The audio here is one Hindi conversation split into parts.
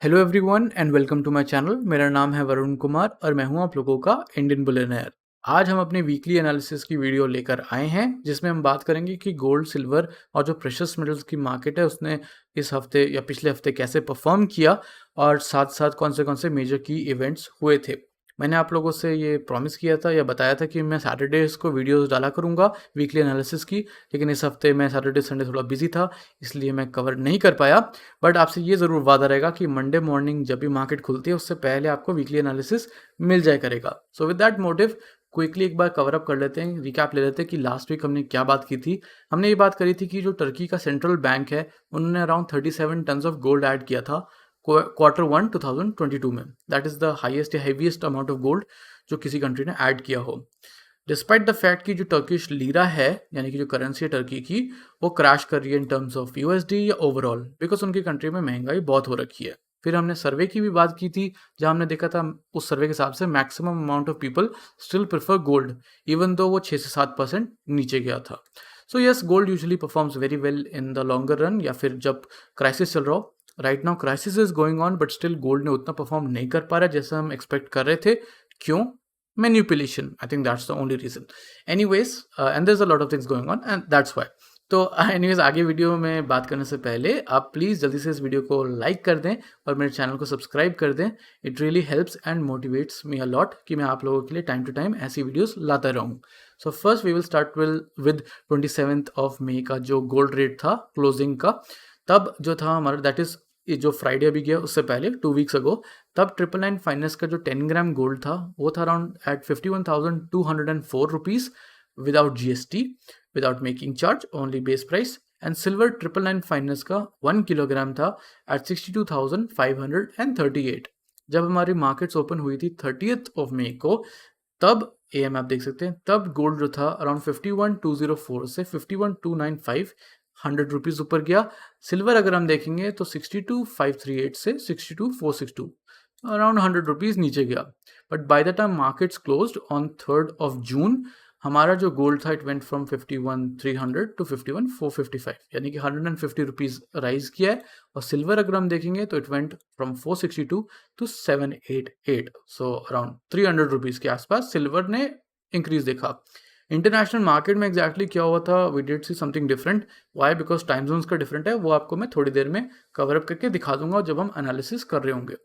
Hello everyone and welcome to my channel. मेरा नाम है वरुण कुमार और मैं हूं आप लोगों का इंडियन बिलियनेयर। आज हम अपनी वीकली एनालिसिस की वीडियो लेकर आए हैं जिसमें हम बात करेंगे कि गोल्ड, सिल्वर और जो प्रेशियस मेटल्स की मार्केट है उसने इस हफ्ते या पिछले हफ्ते कैसे परफॉर्म किया और साथ साथ कौन से मेजर की इवेंट्स हुए थे। मैंने आप लोगों से ये प्रॉमिस किया था या बताया था कि मैं सैटरडेज को वीडियोस डाला करूँगा वीकली एनालिसिस की, लेकिन इस हफ्ते मैं सैटरडे संडे थोड़ा बिजी था इसलिए मैं कवर नहीं कर पाया। बट आपसे ये ज़रूर वादा रहेगा कि मंडे मॉर्निंग जब भी मार्केट खुलती है उससे पहले आपको वीकली एनालिसिस मिल जाया करेगा। So with that motive quickly एक बार कवर अप कर लेते हैं, रिकैप ले लेते हैं कि लास्ट वीक हमने क्या बात की थी। हमने ये बात करी थी कि जो टर्की का सेंट्रल बैंक है उन्होंने around 37 tons of gold add किया था क्वार्टर 1 2022 में। दैट इज़ द हाईएस्ट या हैवीएस्ट अमाउंट ऑफ गोल्ड जो किसी कंट्री ने ऐड किया हो। डिस्पाइट द फैक्ट कि जो टर्किश लीरा है यानी कि जो करेंसी है टर्की की, वो क्रैश कर रही है इन टर्म्स ऑफ यूएसडी या ओवरऑल, बिकॉज उनकी कंट्री में महंगाई बहुत हो रखी है। फिर हमने सर्वे की भी बात की थी जहां हमने देखा था उस सर्वे के हिसाब से maximum amount of people still prefer gold even though वो 6 से 7% नीचे गया था। So yes, gold usually performs very well in the longer run या फिर जब क्राइसिस चल रहा हो। Right now crisis is going on but still gold ने उतना परफॉर्म नहीं कर पा रहा है जैसा हम एक्सपेक्ट कर रहे थे। क्यों? Manipulation, I think that's the only reason. Anyways, and there's a lot of things going on and that's why. तो एनीवेज आगे वीडियो में बात करने से पहले आप प्लीज़ जल्दी से इस वीडियो को लाइक कर दें और मेरे चैनल को सब्सक्राइब कर दें। It really helps and motivates me a lot कि मैं आप लोगों के लिए टाइम टू टाइम ऐसी वीडियोस लाता रहूँ। So first we will start with 27 of May का जो गोल्ड रेट था क्लोजिंग का। तब जो था हमारा दैट इज़ ये जो फ्राइडे अभी गया उससे पहले 2 वीक्स अगो, तब 999 फाइनेंस का जो 10 ग्राम गोल्ड था वो था around at 51,204 rupees without GST, without making charge, only base price. And silver 999 finance का 1 किलोग्राम था एट 62,538। जब हमारी मार्केट्स ओपन हुई थी 30th ऑफ मई को, तब एम आप देख सकते हैं तब गोल्ड जो था अराउंड 51,204 से 51,295 100 रुपीज़ ऊपर गया। सिल्वर अगर हम देखेंगे तो 62,538 से 62,462 अराउंड 100 रुपीज़ नीचे गया। But by the time markets closed on 3rd of June, हमारा जो गोल्ड था इट वेंट फ्रॉम 51,300 टू 51,455 यानी कि 150 रुपीज़ राइज किया है। और सिल्वर अगर हम देखेंगे तो it went from 462 to 788, so around 300 rupees के आसपास सिल्वर ने इंक्रीज देखा। इंटरनेशनल मार्केट में एग्जैक्टली क्या हुआ था, we did see something different. Why? Because time zones का डिफरेंट है, वो आपको मैं थोड़ी देर में कवर अप करके दिखा दूंगा जब हम एनालिसिस कर रहे होंगे।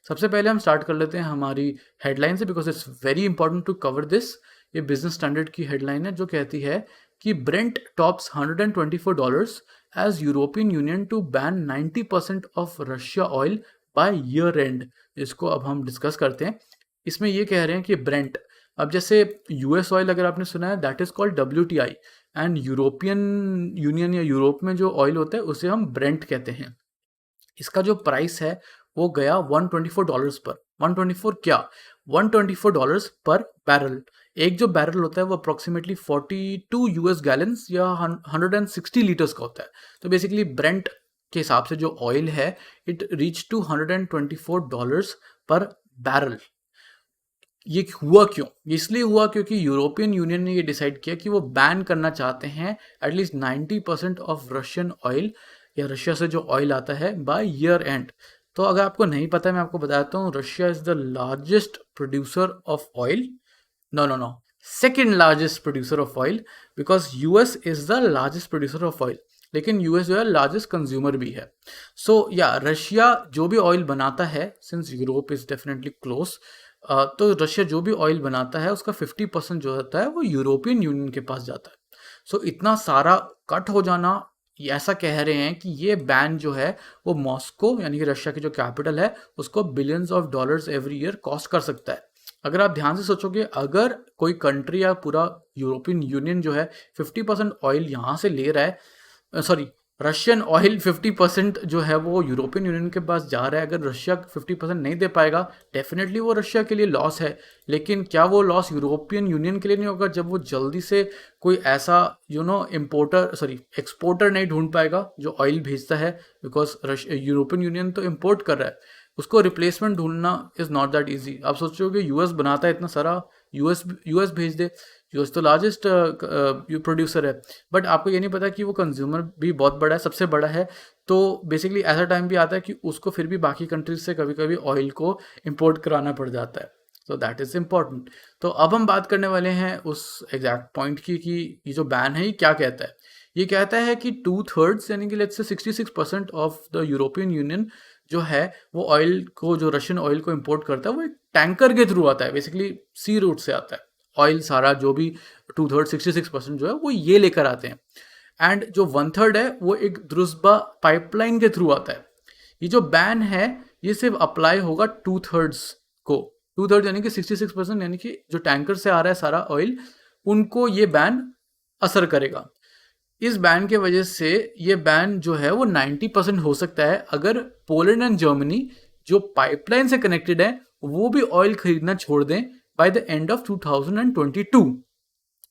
सबसे पहले हम स्टार्ट कर लेते हैं हमारी हेडलाइन से because it's very important to cover this. ये बिजनेस स्टैंडर्ड की हेडलाइन है जो कहती है कि Brent tops $124 as European Union to ban 90% of Russia oil by year end. इसको अब हम डिस्कस करते हैं। इसमें ये कह रहे हैं कि ब्रेंट, अब जैसे यूएस ऑयल अगर आपने सुना है that is called WTI, and European union या यूरोप में जो ऑयल होता है उसे हम ब्रेंट कहते हैं। इसका जो प्राइस है वो गया $124 पर। 124 क्या? $124 पर बैरल। एक जो बैरल होता है वो अप्रोक्सीमेटली 42 यूएस गैलन्स या 160 लीटर्स का होता है। तो बेसिकली ब्रेंट के हिसाब से जो ऑयल है इट रीच टू $124 पर बैरल। ये हुआ क्यों? इसलिए हुआ क्योंकि यूरोपियन यूनियन ने ये डिसाइड किया कि वो बैन करना चाहते हैं एटलीस्ट 90% ऑफ रशियन ऑयल या रशिया से जो ऑयल आता है बाय ईयर एंड। तो अगर आपको नहीं पता है मैं आपको बताता हूँ, Russia is the largest producer of oil. No, second largest producer of oil, because US is the largest producer of oil, लेकिन यूएस जो है लार्जेस्ट कंज्यूमर भी है। सो या रशिया जो भी ऑयल बनाता है, since Europe is definitely close, तो रशिया जो भी ऑयल बनाता है उसका 50% जो होता है वो यूरोपियन यूनियन के पास जाता है। सो इतना सारा कट हो जाना, ये ऐसा कह रहे हैं कि ये बैन जो है वो मॉस्को यानी कि रशिया की जो कैपिटल है उसको billions of dollars every year cost कर सकता है। अगर आप ध्यान से सोचोगे, अगर कोई कंट्री या पूरा यूरोपियन यूनियन जो है 50% ऑयल यहाँ से ले रहा है, सॉरी रशियन ऑयल 50% जो है वो यूरोपियन यूनियन के पास जा रहा है, अगर रशिया 50% नहीं दे पाएगा डेफिनेटली वो रशिया के लिए लॉस है। लेकिन क्या वो लॉस यूरोपियन यूनियन के लिए नहीं होगा जब वो जल्दी से कोई ऐसा एक्सपोर्टर नहीं ढूंढ पाएगा जो ऑयल भेजता है, बिकॉज यूरोपियन यूनियन तो इम्पोर्ट कर रहा है, उसको रिप्लेसमेंट ढूंढना इज़ नॉट दैट ईजी। आप सोचोगे यूएस बनाता है इतना सारा यूएस भेज दे। यूएस तो लार्जेस्ट प्रोड्यूसर है, बट आपको ये नहीं पता कि वो कंज्यूमर भी बहुत बड़ा है, सबसे बड़ा है। तो बेसिकली ऐसा टाइम भी आता है कि उसको फिर भी बाकी कंट्रीज से कभी कभी ऑयल को इम्पोर्ट कराना पड़ जाता है। तो दैट इज़ इम्पॉर्टेंट। तो अब हम बात करने वाले हैं उस एग्जैक्ट पॉइंट की कि ये जो बैन है ये क्या कहता है। ये कहता है कि 2/3 यानी कि let's say 66% of the European union जो है वो ऑयल को, जो रशियन ऑयल को इम्पोर्ट करता है वो एक टैंकर के थ्रू आता है, बेसिकली सी रूट से आता है ऑयल सारा, जो भी 2/3 66% जो है वो ये लेकर आते हैं। एंड जो 1/3 है वो एक द्रुस्बा पाइपलाइन के थ्रू आता है। ये जो बैन है ये सिर्फ अप्लाई होगा 2/3 को, 2/3 यानी कि 66%, यानी कि जो टैंकर से आ रहा है सारा ऑयल, उनको ये बैन असर करेगा। इस बैन के वजह से ये बैन जो है वो 90% हो सकता है अगर पोलैंड एंड जर्मनी जो पाइपलाइन से कनेक्टेड है वो भी ऑयल खरीदना छोड़ दें by the end of 2022।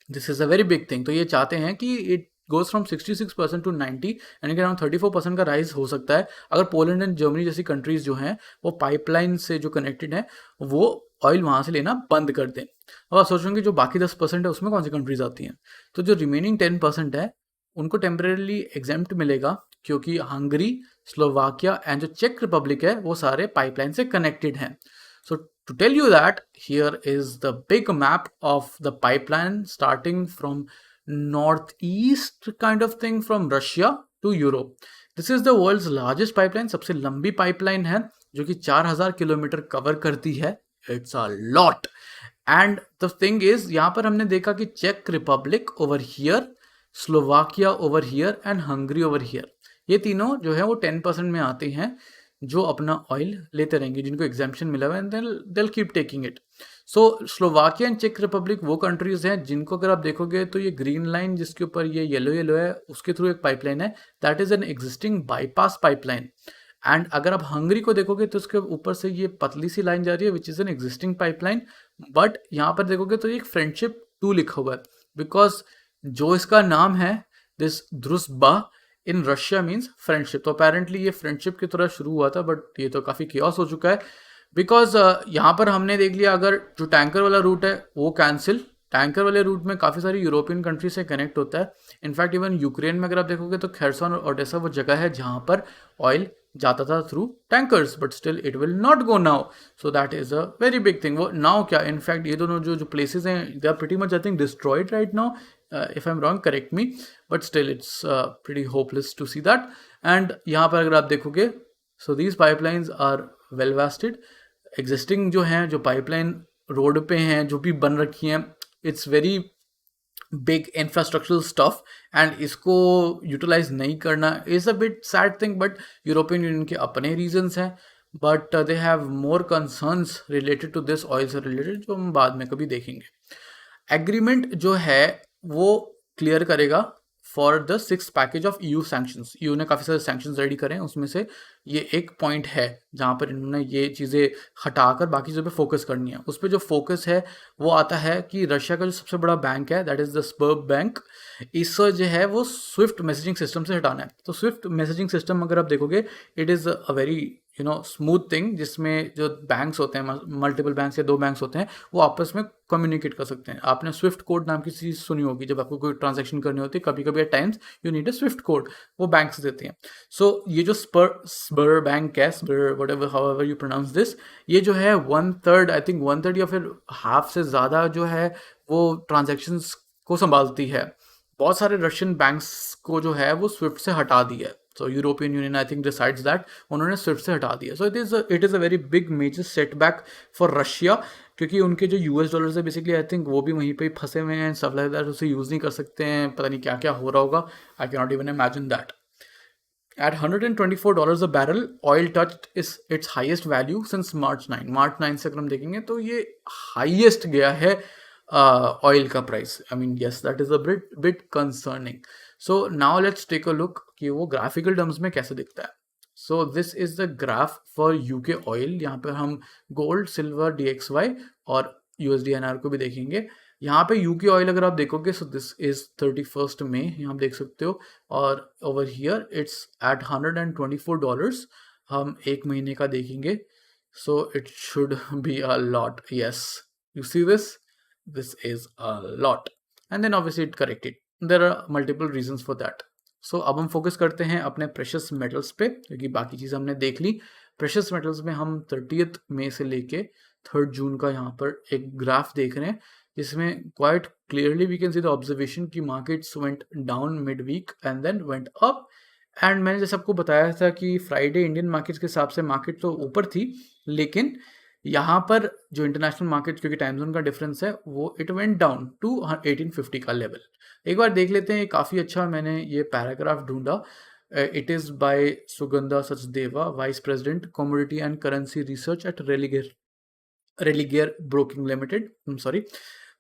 This is a very big thing. तो ये चाहते हैं कि इट गोज फ्रॉम 66% टू 90, यानी कि अराउंड 34% का राइज हो सकता है अगर पोलैंड एंड जर्मनी जैसी कंट्रीज जो हैं वो पाइपलाइन से जो कनेक्टेड है वो ऑयल वहाँ से लेना बंद कर दें। अब आप सोचेंगे जो बाकी 10% है उसमें कौन सी कंट्रीज आती हैं। तो जो रिमेनिंग 10% है उनको टेम्परेली एग्जेम्प्ट मिलेगा, क्योंकि हंगरी, स्लोवाकिया एंड जो चेक रिपब्लिक है वो सारे पाइपलाइन से कनेक्टेड हैं। So to tell you that, here is the big map of the pipeline starting from northeast kind of thing from Russia to Europe. This is the world's largest pipeline, सबसे लंबी पाइपलाइन है जो कि 4000 किलोमीटर कवर करती है। It's a lot. And the thing is, यहाँ पर हमने देखा कि चेक Republic over here, Slovakia over here and Hungary over here, ये तीनों जो है वो 10% में आते हैं जो अपना ऑयल लेते रहेंगे, जिनको एग्जाम्पशन मिला हुआ है, and they'll keep taking it. So Slovakia and चेक रिपब्लिक वो कंट्रीज हैं जिनको अगर आप देखोगे तो ये ग्रीन लाइन जिसके ऊपर ये येलो येलो है उसके थ्रू एक पाइपलाइन है, that is an existing bypass pipeline. And अगर आप हंगरी को देखोगे तो उसके ऊपर से ये पतली सी लाइन जा रही है which is an existing pipeline, but यहाँ पर देखोगे तो एक फ्रेंडशिप 2 लिखा हुआ है, बिकॉज जो इसका नाम है this Druzhba in Russia means friendship. तो अपेरेंटली ये फ्रेंडशिप की तरह शुरू हुआ था, बट ये तो काफ़ी कियोस हो चुका है, बिकॉज यहाँ पर हमने देख लिया अगर जो टैंकर वाला रूट है वो कैंसिल, टैंकर वाले रूट में काफ़ी सारी यूरोपियन कंट्री से कनेक्ट होता है। इनफैक्ट इवन यूक्रेन में अगर आप देखोगे तो खेरसन और ओडेसा वो जगह है जहाँ पर ऑयल जाता था through tankers, but still it will not go now. So that is a very big thing. वो नाउ क्या, इनफैक्ट ये दोनों जो प्लेसेस हैं they are pretty much I think destroyed right now, if I'm wrong correct me, but still it's pretty hopeless to see that. And यहाँ पर अगर आप देखोगे so these pipelines are well vested, existing जो हैं, जो pipeline रोड पे हैं जो भी बन रखी हैं, it's very big infrastructural stuff, and इसको यूटिलाइज नहीं करना is a bit sad thing, but European Union के अपने रीजंस हैं, but they have more concerns related to this, oil से रिलेटेड, जो हम बाद में कभी देखेंगे। एग्रीमेंट जो है वो क्लियर करेगा for the 6th package of EU sanctions. EU ने काफ़ी सारे सैंक्शंस रेडी करे हैं, उसमें से ये एक पॉइंट है जहाँ पर इन्होंने ये चीज़ें हटाकर बाकी चीज़ों पे फोकस करनी है। उस पर जो फोकस है वो आता है कि रशिया का जो सबसे बड़ा बैंक है दैट इज़ द स्बर्ब बैंक, इससे जो है वो स्विफ्ट मैसेजिंग सिस्टम से हटाना है। तो स्विफ्ट मैसेजिंग सिस्टम अगर आप देखोगे it is a very smooth thing, जिसमें जो बैंक्स होते हैं, मल्टीपल बैंक्स या 2 बैंक्स होते हैं, वो आपस में कम्युनिकेट कर सकते हैं। आपने स्विफ्ट कोड नाम की चीज़ सुनी होगी, जब आपको कोई ट्रांजैक्शन करनी होती है कभी कभी at times you need a SWIFT code, वो बैंक्स देते हैं। सो ये जो स्बर बैंक है, Sber whatever however you pronounce this, ये जो है 1/3 आई थिंक 1/3 या फिर हाफ से ज़्यादा जो है वो ट्रांजेक्शन्स को संभालती है। बहुत सारे रशियन बैंक्स को जो है वो स्विफ्ट से हटा दिया है। So European Union I think decides that उन्होंने स्विफ्ट से हटा दिया। So it is a very big major setback for Russia, क्योंकि उनके जो US डॉलर्स है बेसिकली आई थिंक वो भी वहीं पे फंसे हुए हैं, सब लाइक दैट, उसे यूज़ नहीं कर सकते हैं, पता नहीं क्या क्या हो रहा होगा, I can not even imagine that. At $124 a barrel, oil touched its highest value since March 9. March 9 से अगर हम देखेंगे तो ये हाईएस्ट गया है ऑयल का price. I mean yes that is a bit concerning. So now let's take a look कि वो ग्राफिकल टर्म्स में कैसे दिखता है। So this is the graph for UK oil. यहाँ पर हम गोल्ड, सिल्वर, DXY और USD/INR को भी देखेंगे। यहाँ पे यूके ऑयल अगर आप देखोगे सो दिस इज 31 मई, यहाँ आप देख सकते हो, और ओवर हियर इट्स एट $124। हम एक महीने का देखेंगे, so it should be a lot. Yes, you see this, this is a lot, and then obviously it corrected. There are multiple reasons for that. So अब हम फोकस करते हैं अपने प्रेशियस मेटल्स पे, क्योंकि बाकी चीज़ हमने देख ली. प्रेशियस मेटल्स में हम 30 मई से लेके 3 जून का यहाँ पर एक ग्राफ देख रहे हैं, जिसमें quite clearly we can see the observation कि markets went down mid week and then went up. And मैंने जैसे आपको बताया था कि फ्राइडे इंडियन मार्केट्स के हिसाब से मार्केट तो ऊपर थी, लेकिन यहाँ पर जो इंटरनेशनल मार्केट, क्योंकि टाइम जोन का डिफरेंस है, वो इट वेंट डाउन टू 1850 का लेवल. एक बार देख लेते हैं. काफ़ी अच्छा मैंने ये पैराग्राफ ढूंढा. It is by Sugandha Sachdeva, vice president commodity and currency research eight Religare broking limited, sorry.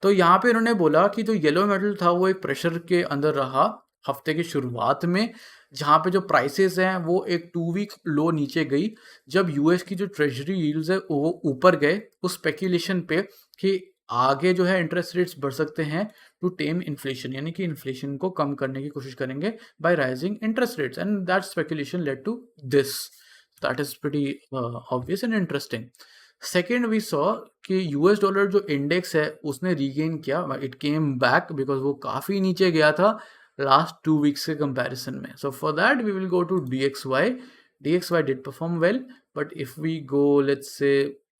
तो यहाँ पे इन्होंने बोला कि जो येलो मेटल था वो एक प्रेशर के अंदर रहा हफ्ते की शुरुआत में, जहाँ पे जो प्राइसेस हैं वो एक 2 वीक लो नीचे गई, जब यूएस की जो ट्रेजरी यील्ड्स है वो ऊपर गए उस स्पेकुलेशन पे कि आगे जो है इंटरेस्ट रेट्स बढ़ सकते हैं टू टेम इन्फ्लेशन, यानी कि इन्फ्लेशन को कम करने की कोशिश करेंगे by rising interest rates, and that speculation led to this. That is pretty obvious and interesting. Second we saw कि यूएस डॉलर जो इंडेक्स है उसने रीगेन किया, इट केम बैक बिकॉज वो काफ़ी नीचे गया था लास्ट 2 वीक्स के कंपैरिजन में. So for that we will go to DXY. DXY did perform well, but if we go let's say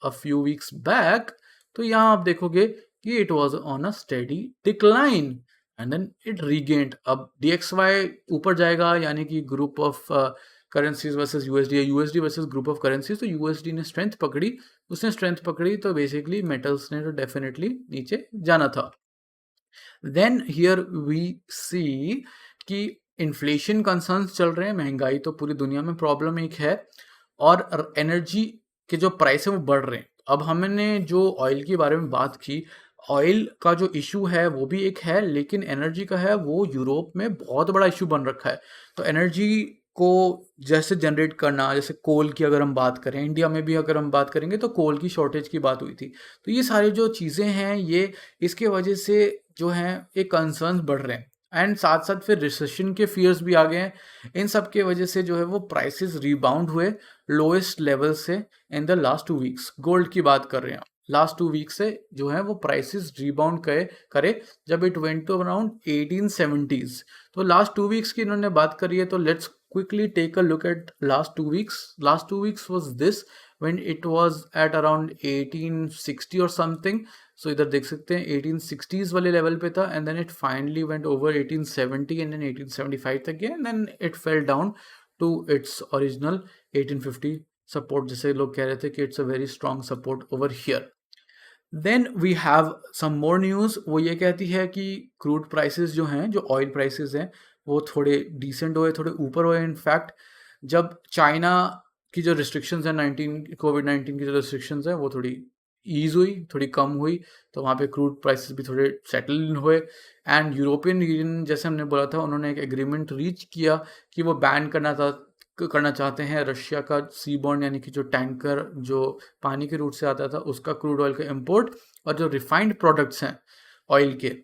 a few weeks back, तो यहाँ आप देखोगे कि it was on a steady decline and then it regained. अब DXY ऊपर जाएगा, यानी कि group of currencies versus USD, USD versus group of currencies, तो USD ने स्ट्रेंथ पकड़ी, उसने स्ट्रेंथ पकड़ी, तो बेसिकली मेटल्स ने तो डेफिनेटली नीचे जाना था. देन हियर वी सी कि इन्फ्लेशन कंसर्न्स चल रहे हैं, महंगाई तो पूरी दुनिया में प्रॉब्लम एक है, और एनर्जी के जो प्राइस है वो बढ़ रहे हैं. अब हमने जो ऑयल के बारे में बात की, ऑयल का जो इशू है वो भी एक है, लेकिन एनर्जी का है वो यूरोप में बहुत बड़ा इशू बन रखा है. तो एनर्जी को जैसे जनरेट करना, जैसे कोल की अगर हम बात करें, इंडिया में भी अगर हम बात करेंगे तो कोल की शॉर्टेज की बात हुई थी. तो ये सारी जो चीज़ें हैं ये इसके वजह से जो हैं एक कंसर्न्स बढ़ रहे हैं, एंड साथ साथ फिर रिसेशन के फियर्स भी आ गए हैं. इन सब के वजह से जो है वो प्राइसेस रिबाउंड हुए लोएस्ट लेवल से in the last 2 weeks. Gold की बात कर रहे हैं, लास्ट 2 वीक से जो है वो प्राइसेस रिबाउंड करे जब it went to around 1870s. तो लास्ट 2 वीक्स की इन्होंने बात करी है, तो let's quickly take a look at last 2 weeks. Last 2 weeks was this when it was at around 1860 or something. So इधर देख सकते हैं 1860s वाले लेवल पे था, and then it finally went over 1870 and then 1875 तक गया, and then it fell down to its original 1850 support, जैसे लोग कह रहे थे कि it's a very strong support over here. Then we have some more news. वो ये कहती है कि क्रूड प्राइसेस जो हैं, जो ऑयल प्राइसेस हैं, वो थोड़े डिसेंट हुए, थोड़े ऊपर हुए. इनफैक्ट जब चाइना की जो रिस्ट्रिक्शंस हैं, कोविड-19 की जो रिस्ट्रिक्शंस हैं वो थोड़ी ईज हुई, थोड़ी कम हुई, तो वहाँ पे क्रूड प्राइसेस भी थोड़े सेटल हुए. एंड यूरोपियन यूनियन, जैसे हमने बोला था, उन्होंने एक एग्रीमेंट रीच किया कि वो बैन करना चाहते हैं रशिया का सीबॉर्न, यानी कि जो टैंकर जो पानी के रूट से आता था उसका क्रूड ऑयल का इंपोर्ट, और जो रिफाइंड प्रोडक्ट्स हैं ऑयल के,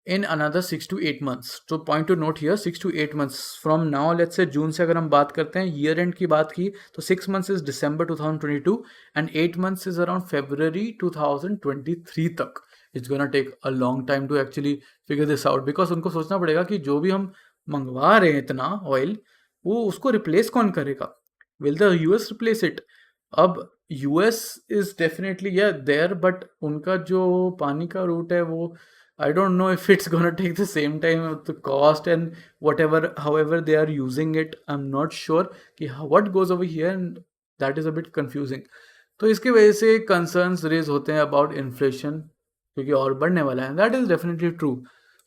इन अनदर 6 to 8 months. तो point to note here 6 to 8 months from now. Let's say June से अगर हम बात करते हैं, ईयर एंड की बात की, तो 6 months is December 2022 and 8 months is around February 2023 तक. It's gonna take a long time to actually figure this out, because उनको सोचना पड़ेगा कि जो भी हम मंगवा रहे हैं इतना ऑयल, वो उसको रिप्लेस कौन करेगा. Will the US replace it. अब US is definitely there, but उनका जो पानी का रूट है वो I don't know if it's gonna take the same time of the cost and whatever, however they are using it. I'm not sure कि what goes over here, and that is a bit confusing. तो इसकी वजह से concerns raise होते हैं about inflation, क्योंकि और बढ़ने वाला है. That is definitely true.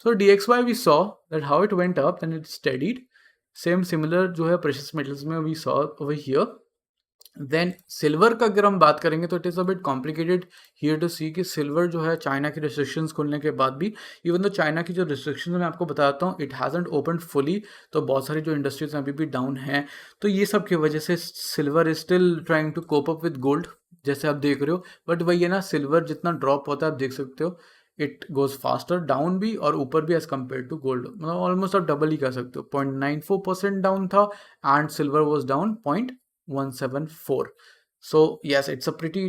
So DXY we saw that how it went up and it steadied. Similar जो है precious metals में we saw over here. Then silver का अगर हम बात करेंगे तो it is a bit complicated here to see कि सिल्वर जो है चाइना की रिस्ट्रिक्शंस खुलने के बाद भी, इवन तो चाइना की जो रिस्ट्रिक्शंस मैं आपको बताता हूँ, इट हैज़ंट ओपन फुली, तो बहुत सारी जो इंडस्ट्रीज अभी भी डाउन हैं. तो ये सब की वजह से silver is still trying to cope up with gold, जैसे आप देख रहे हो. बट वही है ना, सिल्वर जितना ड्रॉप होता है आप देख सकते हो, इट गोज फास्टर डाउन भी और ऊपर भी एज कम्पेयर टू गोल्ड. मतलब ऑलमोस्ट आप डबल ही कर सकते हो. 0.94% डाउन था and silver was down 0.174. So yes, it's a pretty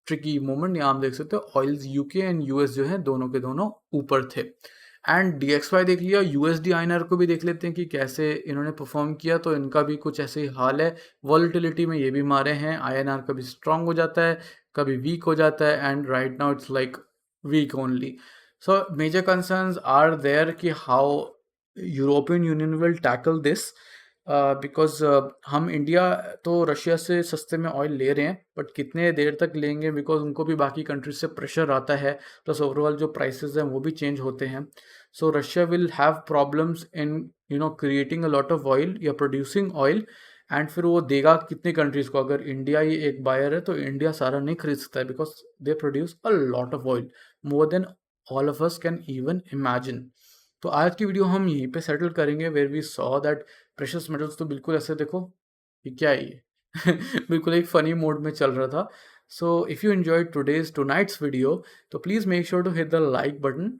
tricky moment, यहाँ आप देख सकते हो ऑयल्स यूके एंड यूएस जो है दोनों के दोनों ऊपर थे। एंड DXY देख लिया, यूएसडी आईएनआर को भी देख लेते हैं कि कैसे इन्होंने परफॉर्म किया, तो इनका भी कुछ ऐसे ही हाल है। वॉलेटिलिटी में ये भी मारे हैं, आईएनआर कभी स्ट्रांग हो जाता है, कभी वीक हो जाता है, and right now it's like weak only. So major concerns are there कि how European Union will tackle this, because हम इंडिया तो रशिया से सस्ते में ऑयल ले रहे हैं, बट कितने देर तक लेंगे, बिकॉज उनको भी बाकी कंट्रीज से प्रेशर आता है, प्लस ओवरऑल जो प्राइसेस हैं वो भी चेंज होते हैं। सो Russia will have problems in creating a lot of oil या प्रोड्यूसिंग ऑयल, एंड फिर वो देगा कितने कंट्रीज को। अगर इंडिया ही एक बायर है तो इंडिया सारा नहीं खरीद सकता है, because they produce a lot of oil, more than all of us can even imagine. तो आज की वीडियो हम यहीं पे सेटल करेंगे, where we saw that precious metals तो बिल्कुल ऐसे देखो, ये क्या है ये बिल्कुल एक फनी मोड में चल रहा था। So if you enjoyed tonight's video, तो please make sure to hit the like button.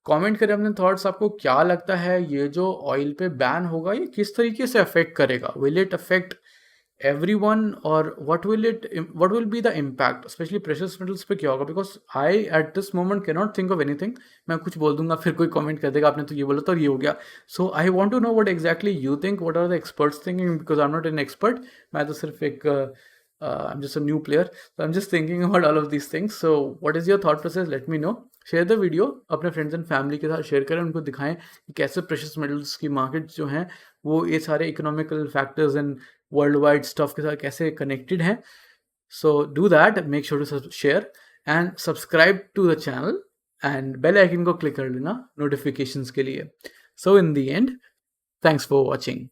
Comment करें अपने थॉट्स, आपको क्या लगता है ये जो ऑयल पे बैन होगा ये किस तरीके से अफेक्ट करेगा, will it affect everyone, or what will be the impact, especially precious metals पे क्या होगा, because I at this moment cannot think of anything। मैं कुछ बोल दूंगा फिर कोई कमेंट कर देगा आपने तो ये बोला था और ये हो गया। So I want to know what exactly you think, what are the experts thinking, because I'm not an expert, मैं तो सिर्फ एक I'm just a new player, so I'm just thinking about all of these things। So what is your thought process, let me know। Share the video, अपने फ्रेंड्स एंड फैमिली के साथ शेयर करें, उनको दिखाएं कि कैसे प्रेशियस मेटल्स की मार्केट जो हैं वो ये सारे economical factors and world wide stuff के साथ कैसे कनेक्टेड हैं। So do that, make sure to share and subscribe to the channel, and bell icon को क्लिक कर लेना नोटिफिकेशंस के लिए। So in the end, thanks for watching.